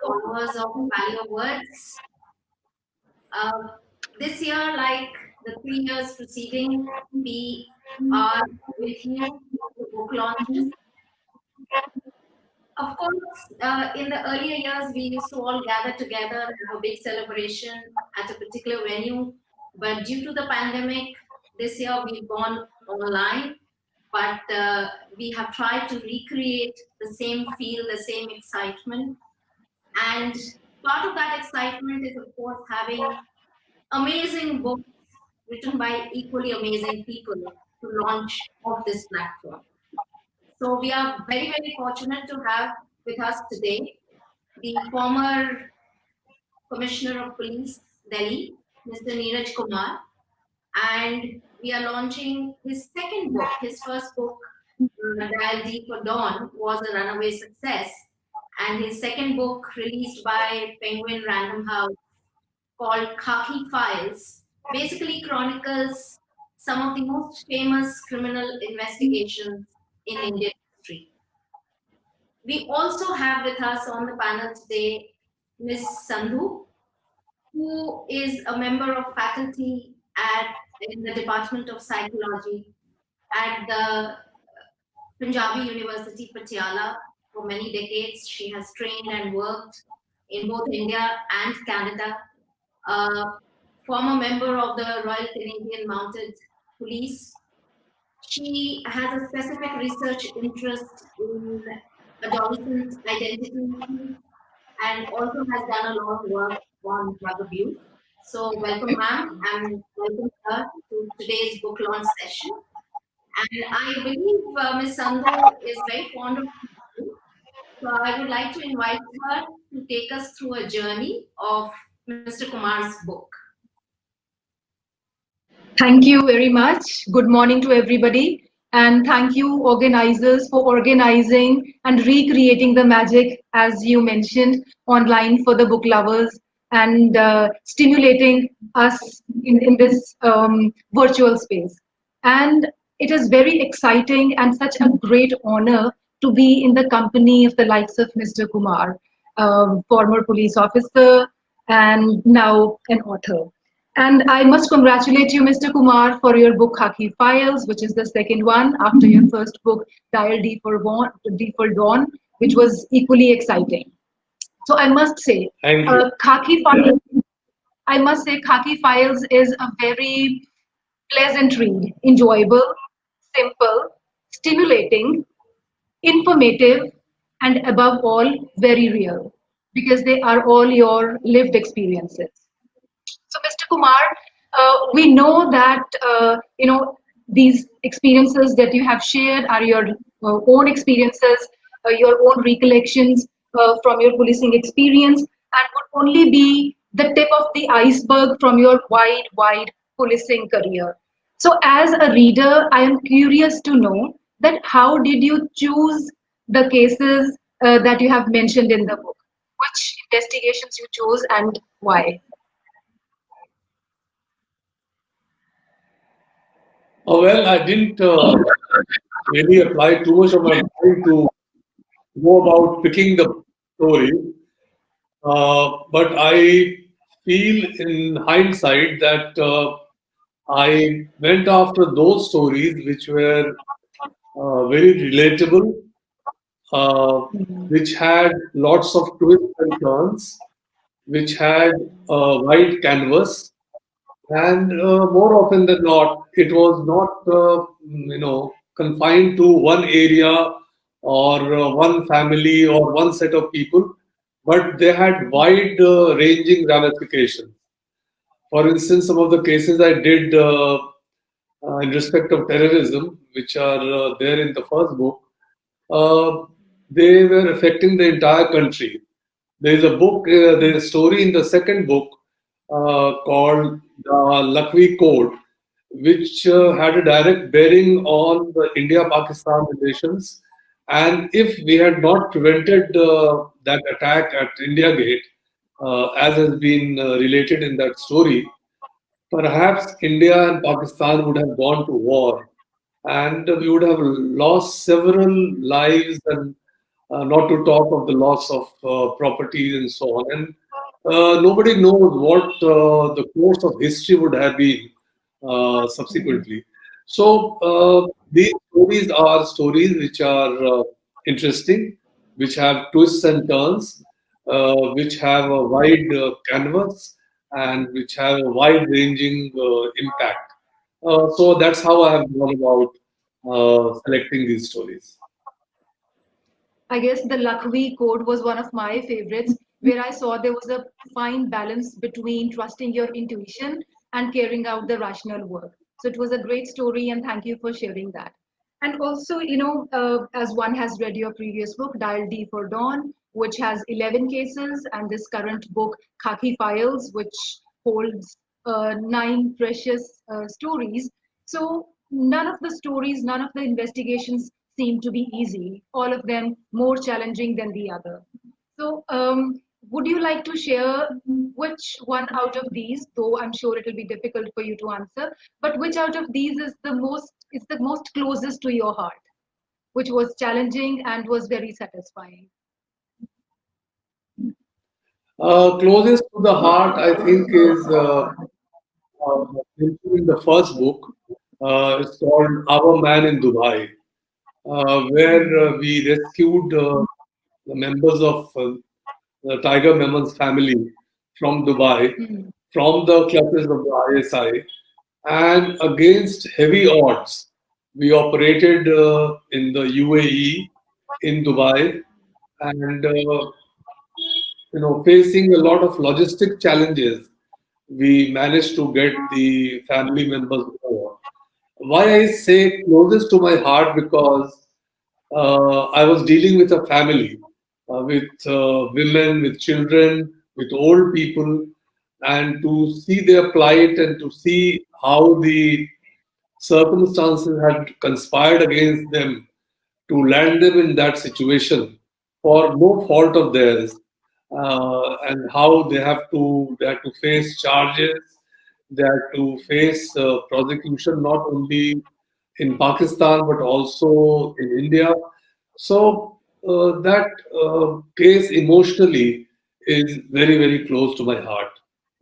followers of Valley of Words. Uh, this year, like the 3 years preceding, we are with you for book launches. Of course, in the earlier years, we used to all gather together and have a big celebration at a particular venue. But due to the pandemic, this year we've gone online. But we have tried to recreate the same feel, the same excitement. And part of that excitement is, of course, having amazing books written by equally amazing people to launch of this platform. So we are very, very fortunate to have with us today the former Commissioner of Police, Delhi, Mr. Neeraj Kumar, and we are launching his second book. His first book, Dial D for Dawn, was a runaway success, and his second book, released by Penguin Random House, called Khaki Files, basically chronicles some of the most famous criminal investigations in Indian history. We also have with us on the panel today Ms. Sandhu, who is a member of faculty in the Department of Psychology at the Punjabi University, Patiala. For many decades, she has trained and worked in both India and Canada. Former member of the Royal Canadian Mounted Police. She has a specific research interest in adolescent identity and also has done a lot of work on drug abuse. So welcome, ma'am, and welcome her to today's book launch session. And I believe Ms. Sandhu is very fond of you. So I would like to invite her to take us through a journey of Mr. Kumar's book. Thank you very much. Good morning to everybody. And thank you, organizers, for organizing and recreating the magic, as you mentioned, online for the book lovers and stimulating us in this virtual space. And it is very exciting and such a great honor to be in the company of the likes of Mr. Kumar, former police officer and now an author. And I must congratulate you, Mr. Kumar, for your book Khaki Files, which is the second one after your first book, Dial D for Dawn, which was equally exciting. So I must say, Khaki Files. I must say, Khaki Files is a very pleasant read, enjoyable, simple, stimulating, informative, and above all, very real, because they are all your lived experiences. So, Mr. Kumar, we know that these experiences that you have shared are your own experiences, your own recollections from your policing experience, and would only be the tip of the iceberg from your wide policing career. So, as a reader, I am curious to know that how did you choose the cases that you have mentioned in the book? Which investigations you chose and why? Well, I didn't really apply too much of my time to go about picking the story. But I feel in hindsight that I went after those stories which were very relatable, which had lots of twists and turns, which had a wide canvas, and more often than not, it was not confined to one area or one family or one set of people, but they had wide ranging ramifications. For instance, some of the cases I did in respect of terrorism, which are there in the first book, uh, they were affecting the entire country. There is a book, there is a story in the second book called the Lakhvi Code, which had a direct bearing on the India-Pakistan relations. And if we had not prevented that attack at India Gate, as has been related in that story, perhaps India and Pakistan would have gone to war, and we would have lost several lives and not to talk of the loss of properties and so on. And nobody knows what the course of history would have been subsequently. So these stories are stories which are interesting, which have twists and turns, which have a wide canvas, and which have a wide-ranging impact. So that's how I have gone about selecting these stories. I guess the Lakhvi Code was one of my favorites, where I saw there was a fine balance between trusting your intuition and carrying out the rational work. So it was a great story, and thank you for sharing that. And also, as one has read your previous book, Dial D for Dawn, which has 11 cases, and this current book, Khaki Files, which holds nine precious stories. So none of the stories, none of the investigations seem to be easy, all of them more challenging than the other. So, would you like to share which one out of these, though I'm sure it will be difficult for you to answer, but which out of these is the most closest to your heart, which was challenging and was very satisfying? Closest to the heart, I think, is in the first book. It's called Our Man in Dubai, where we rescued the members of the Tiger Memons family from Dubai, Mm. from the clutches of the ISI, and against heavy odds, we operated in the UAE, in Dubai, and facing a lot of logistic challenges, we managed to get the family members over. Why I say closest to my heart, because I was dealing with a family, with women, with children, with old people, and to see their plight and to see how the circumstances had conspired against them to land them in that situation for no fault of theirs, and how they have to face charges, they have to face prosecution not only in Pakistan but also in India. So that case emotionally is very, very close to my heart.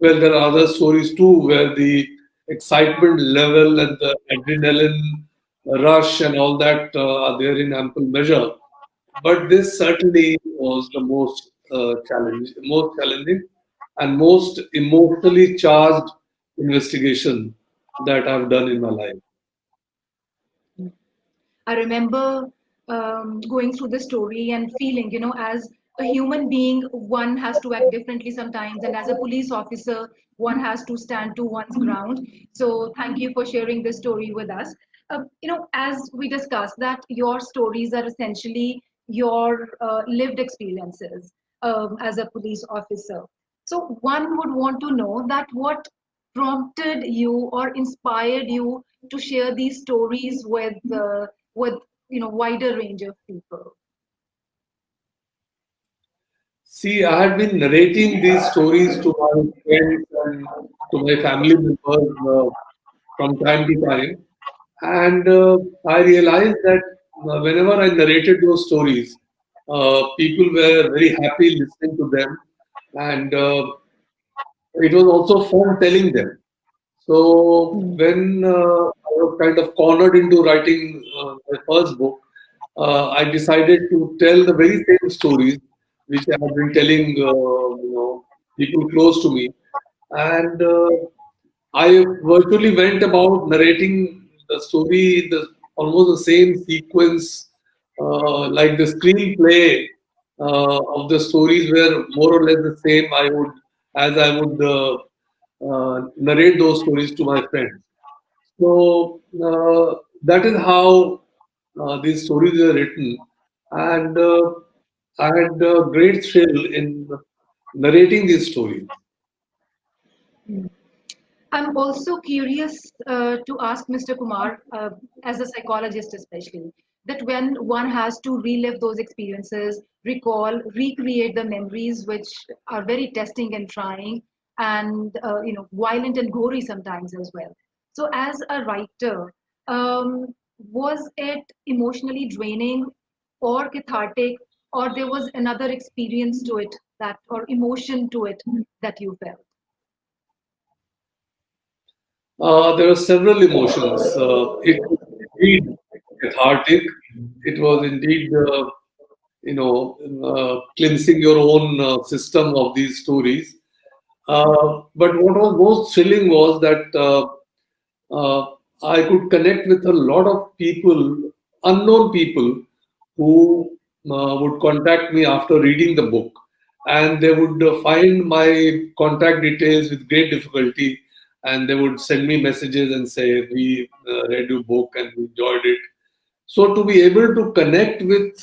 Well, there are other stories too where the excitement level and the adrenaline rush and all that are there in ample measure. But this certainly was the most challenging and most emotionally charged investigation that I've done in my life. I remember going through the story and feeling, as a human being, one has to act differently sometimes, and as a police officer, one has to stand to one's ground. So, thank you for sharing this story with us. As we discussed, that your stories are essentially your lived experiences as a police officer. So, one would want to know that what prompted you or inspired you to share these stories with wider range of people. See, I had been narrating these stories to my friends and to my family members from time to time. And I realized that whenever I narrated those stories, people were very happy listening to them. And it was also fun telling them. So when I was kind of cornered into writing my first book, I decided to tell the very same stories which I have been telling, people close to me, and I virtually went about narrating the story in the almost the same sequence, like the screenplay of the stories were more or less the same. I would narrate those stories to my friends. So that is how these stories were written, and I had a great thrill in narrating these stories. I'm also curious to ask Mr. Kumar, as a psychologist especially, that when one has to relive those experiences, recall, recreate the memories, which are very testing and trying, and violent and gory sometimes as well. So, as a writer, was it emotionally draining or cathartic or there was another experience to it that, or emotion to it that you felt? There were several emotions. It was indeed cathartic. It was indeed, cleansing your own system of these stories. But what was most thrilling was that I could connect with a lot of people, unknown people, who would contact me after reading the book. And they would find my contact details with great difficulty. And they would send me messages and say, "We read your book and we enjoyed it." So to be able to connect with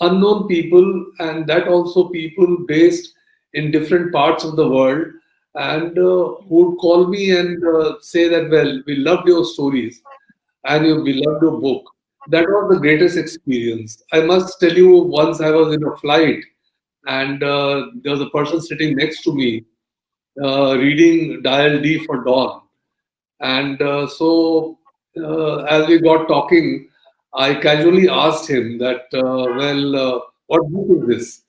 unknown people, and that also people based in different parts of the world, and who would call me and say that, "Well, we loved your stories and we loved your book." That was the greatest experience. I must tell you, once I was in a flight and there was a person sitting next to me reading Dial D for Dawn. And as we got talking, I casually asked him that, what book is this?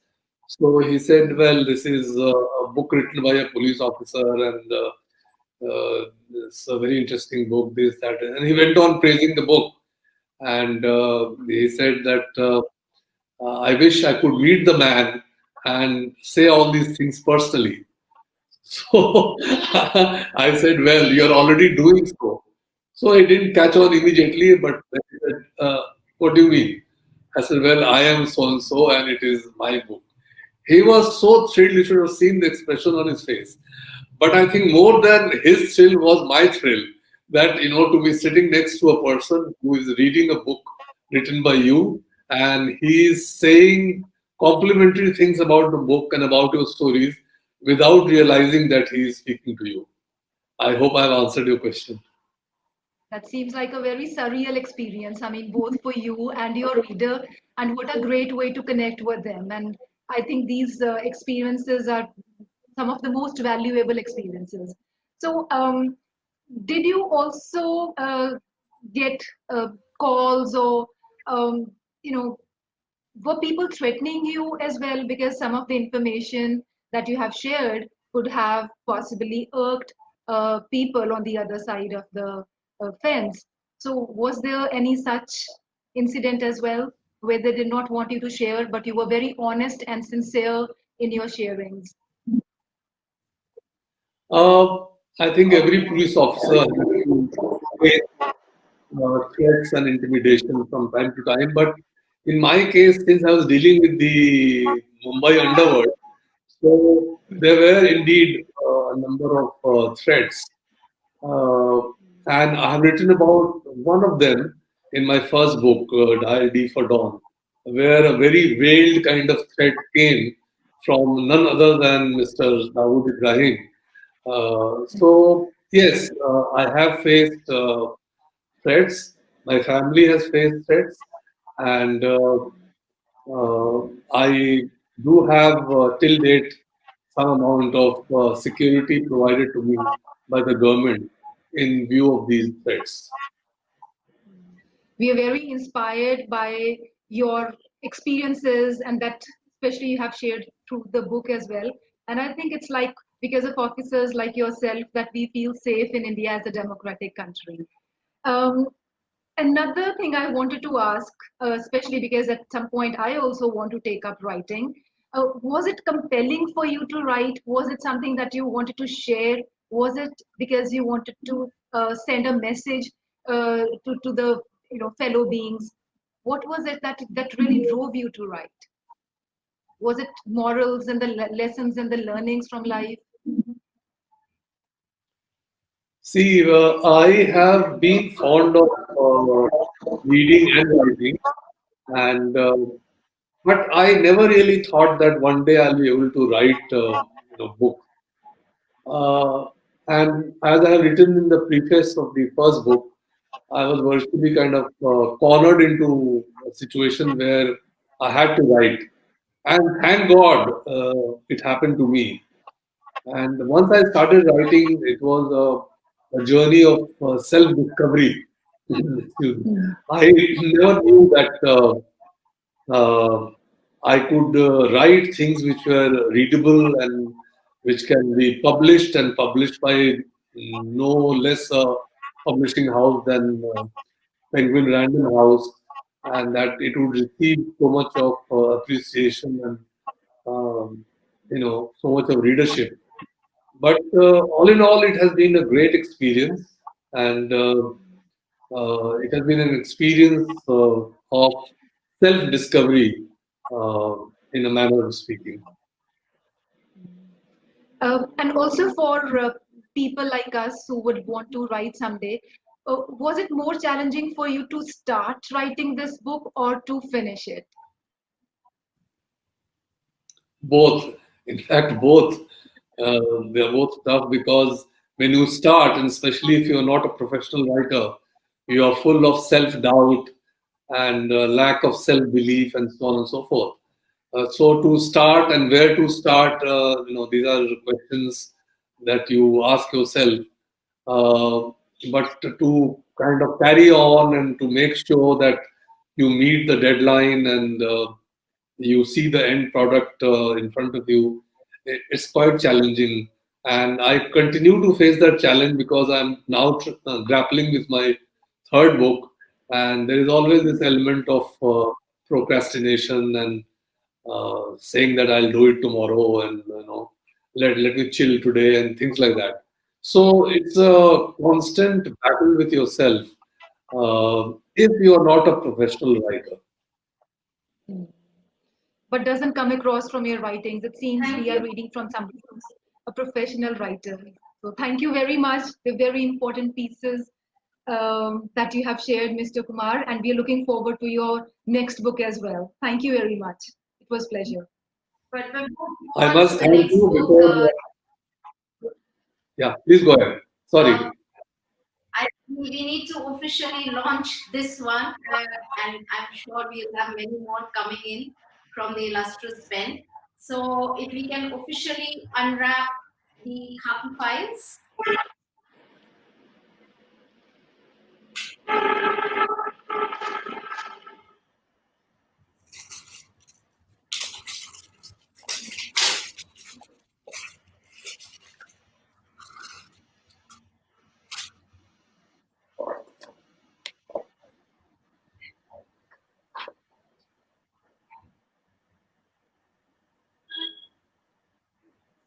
So he said, "Well, this is a book written by a police officer, and it's a very interesting book, this, that." And he went on praising the book. And he said that, "I wish I could meet the man and say all these things personally." So I said, "Well, you're already doing so." So he didn't catch on immediately, but then he said, "What do you mean?" I said, "Well, I am so and so, and it is my book." He was so thrilled, you should have seen the expression on his face. But I think more than his thrill was my thrill, that, to be sitting next to a person who is reading a book written by you, and he is saying complimentary things about the book and about your stories without realizing that he is speaking to you. I hope I've answered your question. That seems like a very surreal experience. I mean, both for you and your reader, and what a great way to connect with them. And I think these experiences are some of the most valuable experiences. So, did you also get calls, or, um, you know, were people threatening you as well? Because some of the information that you have shared could have possibly irked people on the other side of the fence. So, was there any such incident as well, where they did not want you to share, but you were very honest and sincere in your sharings? Uh, I think every police officer has to face threats and intimidation from time to time. But in my case, since I was dealing with the Mumbai underworld, so there were indeed a number of threats. Uh, and I have written about one of them in my first book, Dial D for Dawn, where a very veiled kind of threat came from none other than Mr. Dawood Ibrahim. So, yes, I have faced threats. My family has faced threats, and I do have till date some amount of security provided to me by the government in view of these threats. We are very inspired by your experiences, and that especially you have shared through the book as well. And I think it's like because of officers like yourself that we feel safe in India as a democratic country. Um, Another thing I wanted to ask, especially because at some point I also want to take up writing, was it compelling for you to write? Was it something that you wanted to share? Was it because you wanted to send a message to the fellow beings? What was it that really drove you to write? Was it morals and the lessons and the learnings from life? See, I have been fond of reading and writing, and but I never really thought that one day I'll be able to write book. Uh, and as I have written in the preface of the first book, I was virtually kind of cornered into a situation where I had to write. And thank God it happened to me. And once I started writing, it was a journey of self discovery. I never knew that. I could write things which were readable and which can be published and published by no less a publishing house than Penguin Random House, and that it would receive so much of appreciation and so much of readership. But all in all, it has been a great experience, and it has been an experience of self-discovery, in a manner of speaking. And also for people like us who would want to write someday, was it more challenging for you to start writing this book or to finish it? Both, in fact, both. They are both tough because when you start, and especially if you are not a professional writer, you are full of self-doubt and lack of self-belief and so on and so forth. So to start and where to start, these are questions that you ask yourself. But to kind of carry on and to make sure that you meet the deadline and you see the end product in front of you, it's quite challenging. And I continue to face that challenge because I'm now grappling with my third book, and there is always this element of procrastination and saying that I'll do it tomorrow and let me chill today and things like that. So it's a constant battle with yourself if you are not a professional writer. But doesn't come across from your writings. It seems Thank we are you. reading from somebody who's a professional writer. So thank you very much. They're very important pieces that you have shared, Mr. Kumar, and we are looking forward to your next book as well. Thank you very much. It was a pleasure. But before we I go on to must the thank next you book, because, yeah, please go ahead. Sorry. we need to officially launch this one, and I'm sure we'll have many more coming in from the illustrious pen. So if we can officially unwrap the Khaki Files.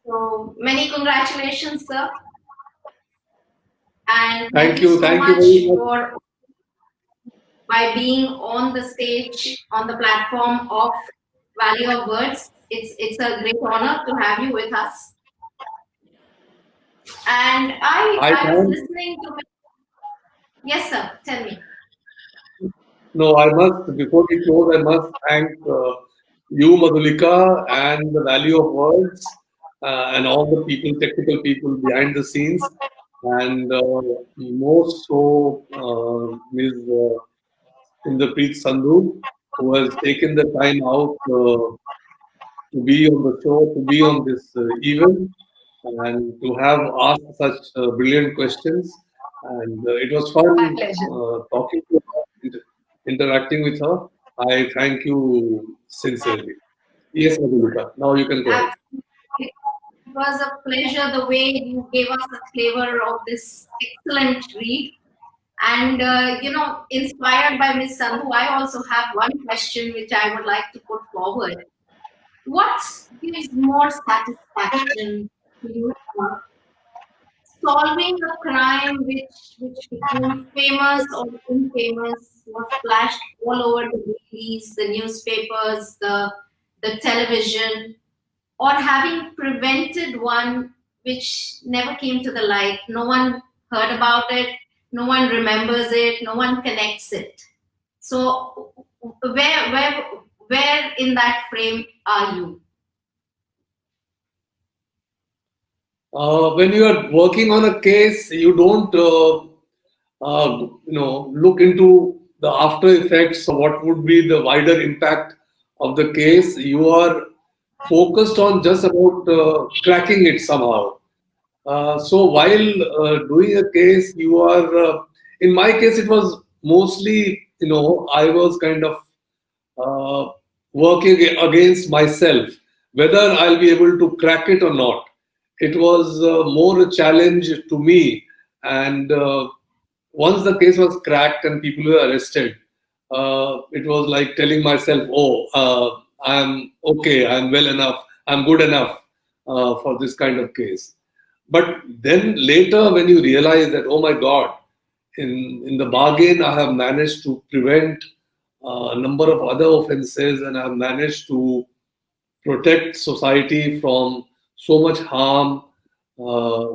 So many congratulations, sir. And thank you so Thank much you very much. for by being on the stage, on the platform of Valley of Words. It's a great honor to have you with us. And I was listening to. Yes, sir. Tell me. No, I must, before we close, I must thank you, Madhulika, and the Value of Words, and all the people, technical people behind the scenes, and most so Ms. Inderpreet Sandhu, who has taken the time out to be on the show, to be on this event, and to have asked such brilliant questions. And it was My fun pleasure. talking to her, interacting with her. I thank you sincerely. Yes, Madhulika. Now you can go ahead. It was a pleasure the way you gave us a flavor of this excellent read. And, inspired by Ms. Sandhu, I also have one question which I would like to put forward. What gives more satisfaction to you? Solving a crime which became famous or infamous, was flashed all over the movies, the newspapers, the television, or having prevented one which never came to the light. No one heard about it, no one remembers it, no one connects it. So where in that frame are you? When you are working on a case, you don't, look into the after effects or what would be the wider impact of the case. You are focused on just about cracking it somehow. So while doing a case, you are, in my case, it was mostly, I was kind of uh, working against myself, whether I'll be able to crack it or not. It was more a challenge to me. And once the case was cracked and people were arrested, it was like telling myself, oh, I'm okay, I'm well enough, I'm good enough for this kind of case. But then later, when you realize that, oh my God, in the bargain, I have managed to prevent a number of other offenses, and I have managed to protect society from so much harm, uh,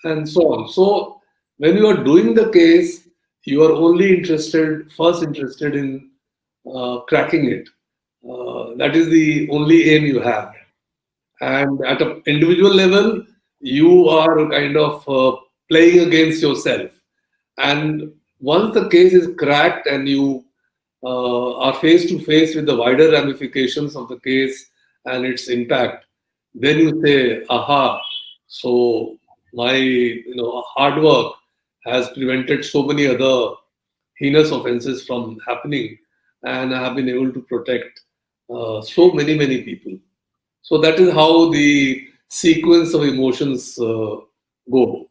and so on. So when you are doing the case, you are only first interested in cracking it. That is the only aim you have. And at an individual level, you are kind of playing against yourself. And once the case is cracked and you are face to face with the wider ramifications of the case and its impact, then you say, aha, so my hard work has prevented so many other heinous offenses from happening, and I have been able to protect so many people. So that is how the sequence of emotions go.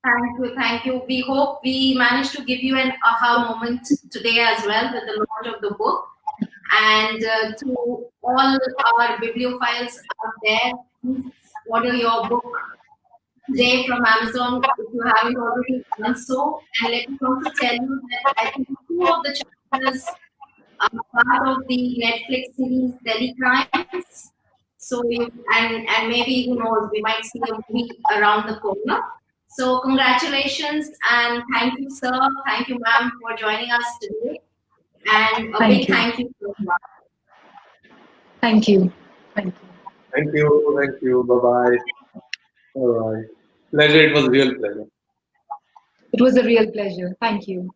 Thank you, thank you. We hope we managed to give you an aha moment today as well with the launch of the book. And to all our bibliophiles out there, please order your book today from Amazon if you haven't already done so. And let me also tell you that I think two of the chapters are part of the Netflix series Delhi Crimes. So and maybe who knows, we might see a movie around the corner. So congratulations and thank you, sir. Thank you, ma'am, for joining us today. And a big thank you to everyone. Thank you. Thank you. Thank you. Thank you. Bye bye. All right. Pleasure. It was a real pleasure. It was a real pleasure. Thank you.